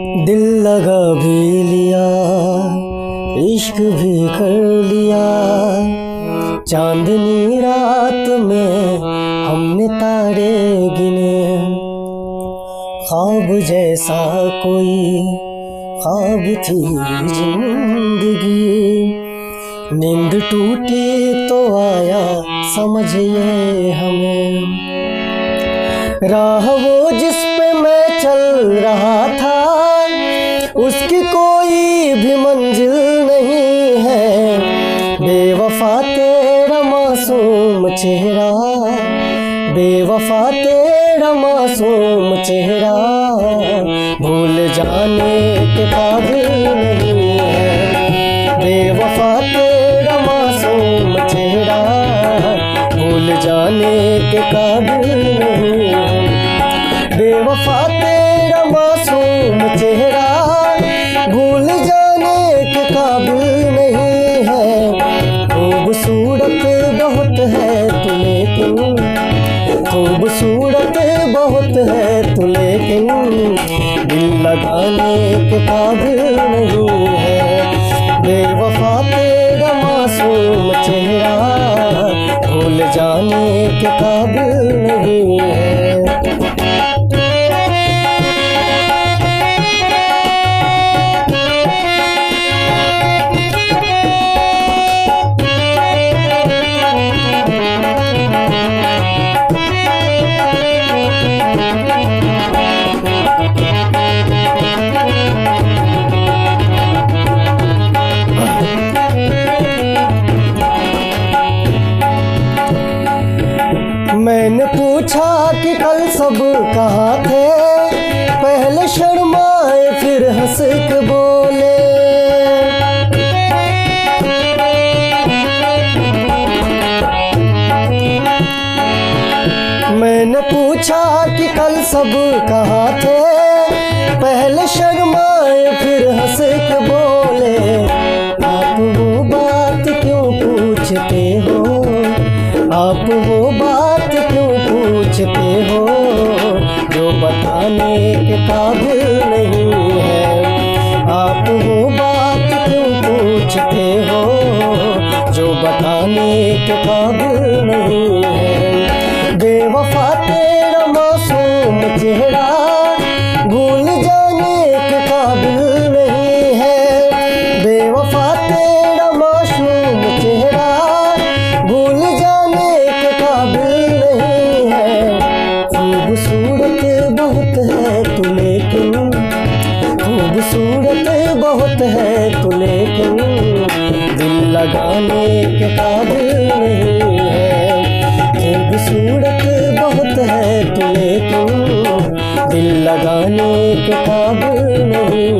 दिल लगा भी लिया, इश्क भी कर लिया। चांदनी रात में हमने तारे गिने। ख्वाब जैसा कोई ख्वाब थी जिंदगी। नींद टूटी तो आया समझ ये हमें। राह वो जिस पे मैं चल रहा था, उसकी कोई भी मंजिल नहीं है। बेवफा तेरा मासूम चेहरा, बेवफा तेरा मासूम चेहरा भूल जाने के काबिल नहीं है। बेवफा तेरा मासूम चेहरा भूल जाने के काबिल नहीं है। बेवफा तेरा मासूम चेहरा भूल जाने के काबिल नहीं है। खूबसूरत बहुत है तू लेकिन, खूबसूरत बहुत है तू लेकिन दिल लगाने के काबिल नहीं है। बेवफा तेरा मासूम चेहरा भूल जाने के काबिल नहीं है। मैंने पूछा कि कल सब कहाँ थे, पहले शर्माए फिर हंस के बोले। मैंने पूछा कि कल सब कहाँ थे, पहले शर्माए फिर हंस के बोले। आप वो बात क्यों पूछते हो, आप वो बात क्यों पूछते हो जो बताने के काबिल नहीं है। आप वो बात क्यों पूछते हो जो बताने के काबिल नहीं है। बेवफा तेरा मासूम चेहरा भूल जाने के काबिल नहीं है। बेवफा तेरा मासूम चेहरा भूल जाने के काबिल नहीं है। खूबसूरत बहुत है तू लेकिन, खूबसूरत बहुत है तू लेकिन दिल लगाने के काबिल नहीं है। खूबसूरत बहुत है तू लेकिन दिल लगाने के काबिल नहीं।